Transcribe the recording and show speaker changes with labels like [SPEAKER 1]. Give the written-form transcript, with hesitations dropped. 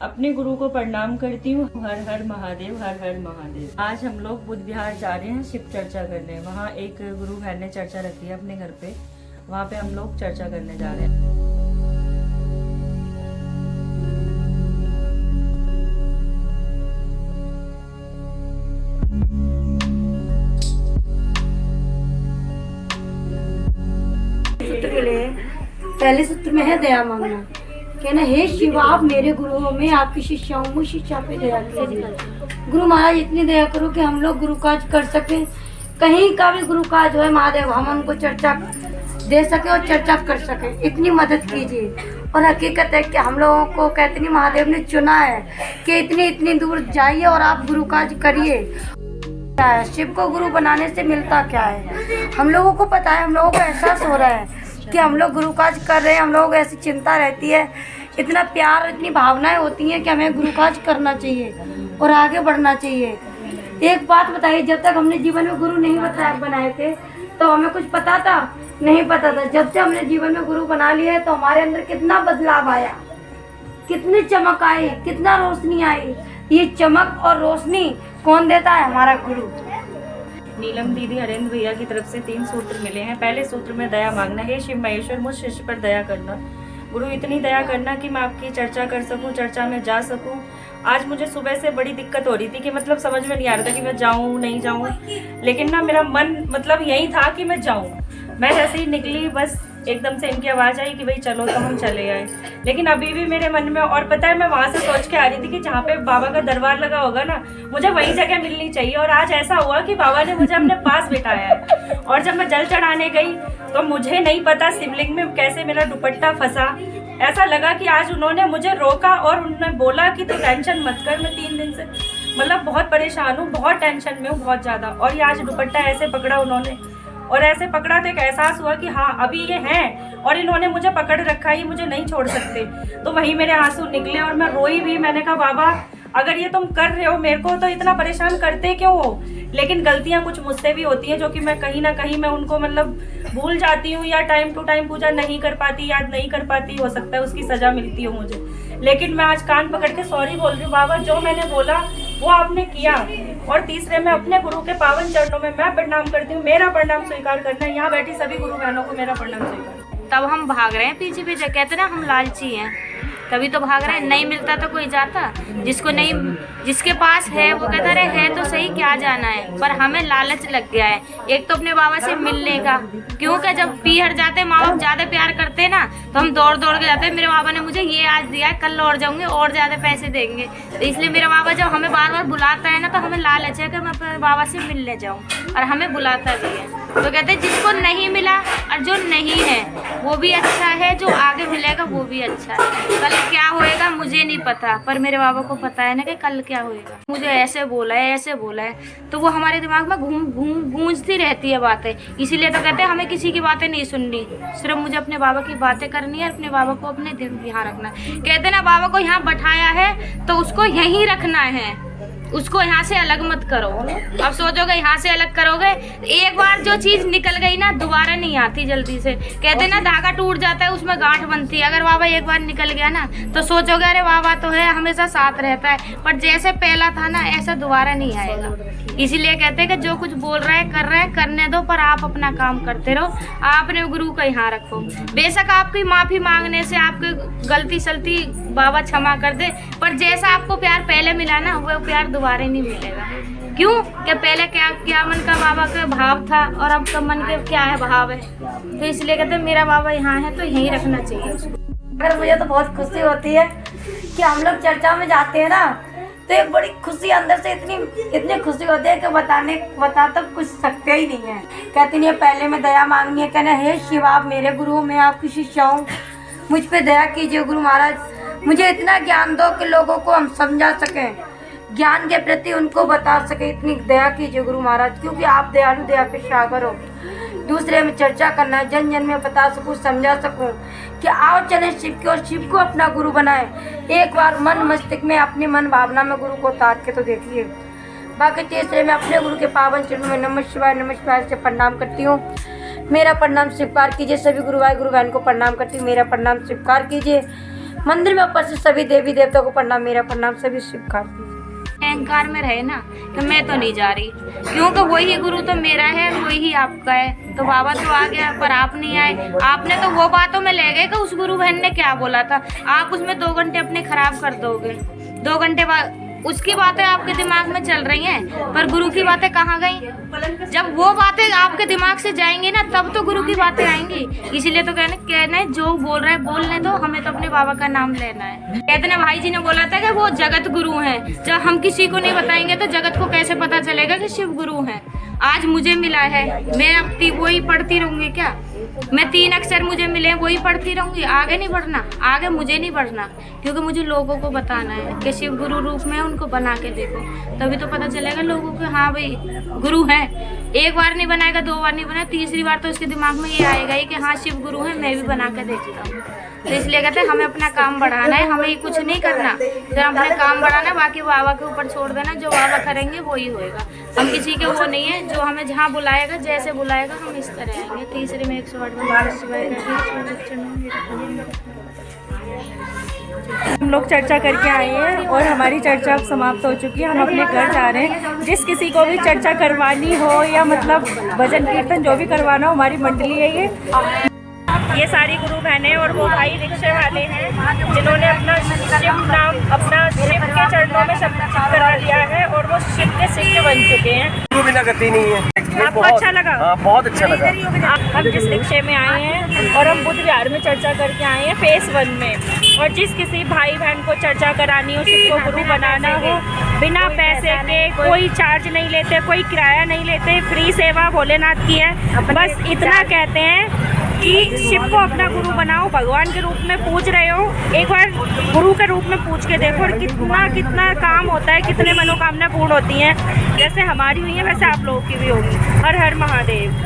[SPEAKER 1] अपने गुरु को प्रणाम करती हूँ। हर हर महादेव, हर हर महादेव। आज हम लोग बुद्ध विहार जा रहे हैं शिव चर्चा करने। वहाँ एक गुरु बहन ने चर्चा रखी है अपने घर पे, वहाँ पे हम लोग चर्चा करने जा रहे हैं।
[SPEAKER 2] सूत्र के लिए पहले सूत्र में है दया मांगना। कहना, हे शिव, आप मेरे गुरु हो, मैं आपकी शिष्या हूँ, मुझ शिष्या पे दया कीजिए। गुरु महाराज इतनी दया करो कि हम लोग गुरु काज कर सके। कहीं का भी गुरु काज हो महादेव, हम उनको चर्चा दे सके और चर्चा कर सके, इतनी मदद कीजिए। और हकीकत है कि हम लोगों को कहते नहीं, महादेव ने चुना है कि इतनी दूर जाइए और आप गुरु काज करिए। क्या है, शिव को गुरु बनाने से मिलता क्या है, हम लोगों को पता है, हम लोगों को एहसास हो रहा है कि हम लोग गुरु काज कर रहे हैं। हम लोगों को ऐसी चिंता रहती है, इतना प्यार, इतनी भावनाएं होती हैं कि हमें गुरु काज करना चाहिए और आगे बढ़ना चाहिए। एक बात बताइए, जब तक हमने जीवन में गुरु नहीं बनाए थे तो हमें कुछ पता था? नहीं पता था। जब से हमने जीवन में गुरु बना लिए है तो हमारे अंदर कितना बदलाव आया, कितनी चमक आई, कितना रोशनी आई। ये चमक और रोशनी कौन देता है? हमारा गुरु।
[SPEAKER 1] नीलम दीदी, हरेंद्र भैया की तरफ से 3 सूत्र मिले हैं। पहले सूत्र में दया मांगना। हे शिव महेश्वर, मुझ शिष्य पर दया करना। गुरु इतनी दया करना कि मैं आपकी चर्चा कर सकूं, चर्चा में जा सकूं। आज मुझे सुबह से बड़ी दिक्कत हो रही थी कि मतलब समझ में नहीं आ रहा था कि मैं जाऊं नहीं जाऊं, लेकिन ना मेरा मन मतलब यही था कि मैं जाऊं। मैं जैसे ही निकली बस एकदम से इनकी आवाज़ आई कि भाई चलो, तो हम चले आए। लेकिन अभी भी मेरे मन में, और पता है मैं वहाँ से सोच के आ रही थी कि जहाँ पे बाबा का दरबार लगा होगा ना, मुझे वही जगह मिलनी चाहिए। और आज ऐसा हुआ कि बाबा ने मुझे अपने पास बिठाया है। और जब मैं जल चढ़ाने गई तो मुझे नहीं पता शिवलिंग में कैसे मेरा दुपट्टा फंसा। ऐसा लगा कि आज उन्होंने मुझे रोका और उन्होंने बोला कि तू टेंशन मत कर। मैं 3 दिन से मतलब बहुत परेशान हूँ, बहुत टेंशन में हूँ, बहुत ज़्यादा। और ये आज दुपट्टा ऐसे पकड़ा उन्होंने, और ऐसे पकड़ा तो एक एहसास हुआ कि हाँ अभी ये हैं और इन्होंने मुझे पकड़ रखा है, ये मुझे नहीं छोड़ सकते। तो वहीं मेरे आंसू निकले और मैं रोई भी। मैंने कहा, बाबा अगर ये तुम कर रहे हो मेरे को तो इतना परेशान करते क्यों हो? लेकिन गलतियाँ कुछ मुझसे भी होती हैं जो कि मैं कहीं ना कहीं मैं उनको मतलब भूल जाती हूँ, या टाइम टू टाइम पूजा नहीं कर पाती, याद नहीं कर पाती। हो सकता है उसकी सज़ा मिलती हो मुझे। लेकिन मैं आज कान पकड़ के सॉरी बोल रही हूँ, बाबा जो मैंने बोला वो आपने किया। और तीसरे में अपने गुरु के पावन चरणों में मैं प्रणाम करती हूँ। मेरा प्रणाम स्वीकार करना। यहाँ बैठी सभी गुरु बहनों को मेरा प्रणाम स्वीकार।
[SPEAKER 3] तब हम भाग रहे हैं पीछे पीछे, कहते ना हम लालची हैं, तभी तो भाग रहे हैं। नहीं मिलता तो कोई जाता, जिसको नहीं, जिसके पास है वो कहता रहे है तो सही, क्या जाना है। पर हमें लालच लग गया है एक तो अपने बाबा से मिलने का, क्योंकि जब पीहर जाते माँ बाप ज़्यादा प्यार करते हैं ना तो हम दौड़ दौड़ के जाते हैं। मेरे बाबा ने मुझे ये आज दिया है, कल और जाऊंगे और ज़्यादा पैसे देंगे। तो इसलिए मेरा बाबा जब हमें बार बार बुलाता है ना तो हमें लालच है कि मैं अपने बाबा से मिलने जाऊँ, और हमें बुलाता भी है। तो कहते हैं जिसको नहीं मिला और जो नहीं है वो भी अच्छा है, जो आगे मिलेगा वो भी अच्छा है। कल क्या होएगा मुझे नहीं पता, पर मेरे बाबा को पता है ना कि कल क्या होएगा। मुझे ऐसे बोला है, ऐसे बोला है, तो वो हमारे दिमाग में गूंजती रहती है बातें। इसीलिए तो कहते हैं हमें किसी की बातें नहीं सुननी, सिर्फ मुझे अपने बाबा की बातें करनी है, अपने बाबा को अपने दिल में यहाँ रखना है। कहते ना बाबा को यहाँ बैठाया है तो उसको यहीं रखना है, उसको यहाँ से अलग मत करो। अब सोचोगे यहाँ से अलग करोगे, एक बार जो चीज़ निकल गई ना दोबारा नहीं आती जल्दी से। कहते ना धागा टूट जाता है उसमें गांठ बनती है। अगर बाबा एक बार निकल गया ना तो सोचोगे अरे बाबा तो है, हमेशा साथ रहता है, पर जैसे पहला था ना ऐसा दोबारा नहीं आएगा। इसीलिए कहते हैं कि जो कुछ बोल रहा है कर रहा है, करने दो, पर आप अपना काम करते रहो। आपने गुरु को यहाँ रखो। बेशक आपकी माफ़ी मांगने से आपकी गलती सलती बाबा क्षमा कर दे, पर जैसा आपको प्यार पहले मिला ना वो प्यार दोबारा नहीं मिलेगा। क्यों? कि पहले क्या मन का बाबा का भाव था और अब का मन के क्या है भाव है। तो इसलिए कहते हैं मेरा बाबा यहाँ है तो यहीं रखना चाहिए उसको।
[SPEAKER 2] अगर मुझे तो बहुत खुशी होती है कि हम लोग चर्चा में जाते हैं ना तो एक बड़ी खुशी अंदर से इतनी खुशी होती है कि बता तो कुछ सकते ही नहीं है। कहती नहीं है पहले में दया मांगनी है। कहना, हे शिव, आप मेरे गुरु हो, मैं आपकी शिष्या हूँ, मुझ पे दया कीजिए। गुरु महाराज मुझे इतना ज्ञान दो कि लोगों को हम समझा सकें, ज्ञान के प्रति उनको बता सके। इतनी दया कीजिए गुरु महाराज, क्योंकि आप दयालु, दया के सागर हो। दूसरे में चर्चा करना है, जन जन में बता सकूँ, समझा सकूँ कि आओ चले शिव की और शिव को अपना गुरु बनाए। एक बार मन मस्तिष्क में अपनी मन भावना में गुरु को उतार के तो देखिए। बाकी तीसरे में अपने गुरु के पावन चरणों में नमः शिवाय से प्रणाम करती हूँ। मेरा प्रणाम स्वीकार कीजिए। सभी गुरु भाई गुरु बहन को प्रणाम करती हूँ। मेरा प्रणाम स्वीकार कीजिए। मंदिर में उपस्थित सभी देवी देवता को प्रणाम, मेरा प्रणाम, सभी स्वीकार कीजिए।
[SPEAKER 3] अहंकार में रहे ना कि मैं तो नहीं जा रही, क्योंकि वही गुरु तो मेरा है, वही ही आपका है। तो बाबा तो आ गया पर आप नहीं आए। आपने तो वो बातों में ले गए कि उस गुरु बहन ने क्या बोला था। आप उसमें 2 घंटे अपने खराब कर दोगे। 2 घंटे बाद उसकी बातें आपके दिमाग में चल रही हैं, पर गुरु की बातें कहाँ गई? जब वो बातें आपके दिमाग से जाएंगी ना, तब तो गुरु की बातें आएंगी। इसीलिए तो कहना है जो बोल रहा है बोलने दो, हमें तो अपने बाबा का नाम लेना है। कहते ना भाई जी ने बोला था कि वो जगत गुरु हैं। जब हम किसी को नहीं बताएंगे तो जगत को कैसे पता चलेगा कि शिव गुरु हैं। आज मुझे मिला है, मैं अब वही पढ़ती रहूंगी क्या? मैं 3 अक्षर मुझे मिले वही पढ़ती रहूंगी, आगे नहीं बढ़ना, आगे मुझे नहीं बढ़ना, क्योंकि मुझे लोगों को बताना है कि शिव गुरु रूप में उनको बना के देखो, तभी तो पता चलेगा लोगों को हाँ भाई गुरु है। 1 बार नहीं बनाएगा, 2 बार नहीं बनाएगा, तीसरी बार तो उसके दिमाग में ये आएगा ही कि हाँ शिव गुरु है, मैं भी बना के देखता हूँ। तो इसलिए कहते हैं हमें अपना काम बढ़ाना है, हमें कुछ नहीं करना, फिर अपना काम बढ़ाना, बाकी बाबा के ऊपर छोड़ देना। जो बाबा करेंगे वो ही होएगा। हम किसी के वो नहीं है, जो हमें जहाँ बुलाएगा जैसे बुलाएगा हम इस तरह आएंगे। तीसरे में 108
[SPEAKER 1] हम लोग चर्चा करके आए हैं और हमारी चर्चा अब समाप्त हो चुकी है। हम अपने घर जा रहे हैं। जिस किसी को भी चर्चा करवानी हो या मतलब भजन कीर्तन जो भी करवाना हो, हमारी मंडली है ये सारी गुरु बहनें और वो भाई रिक्शे वाले हैं जिन्होंने अपना शिव नाम अपना शिव के चरणों में समर्पित करा दिया है और वो शिव के शिष्य बन चुके हैं।
[SPEAKER 4] गुरु बिना गति नहीं है।
[SPEAKER 1] आपको अच्छा लगा?
[SPEAKER 4] हाँ, बहुत अच्छा लगा।
[SPEAKER 1] हम जिस रिक्शे में आए हैं और हम बुद्ध विहार में चर्चा करके आए हैं फेस 1 में, और जिस किसी भाई बहन को चर्चा करानी हो, शिव को गुरु बनाना हो, बिना पैसे के, कोई चार्ज नहीं लेते, कोई किराया नहीं लेते, फ्री सेवा भोलेनाथ की है। बस इतना कहते हैं कि शिव को अपना गुरु बनाओ, भगवान के रूप में पूज रहे हो, एक बार गुरु के रूप में पूज के देखो, और कितना काम होता है, कितने मनोकामना पूर्ण होती हैं। जैसे हमारी हुई है वैसे आप लोगों की भी होगी। हर हर महादेव।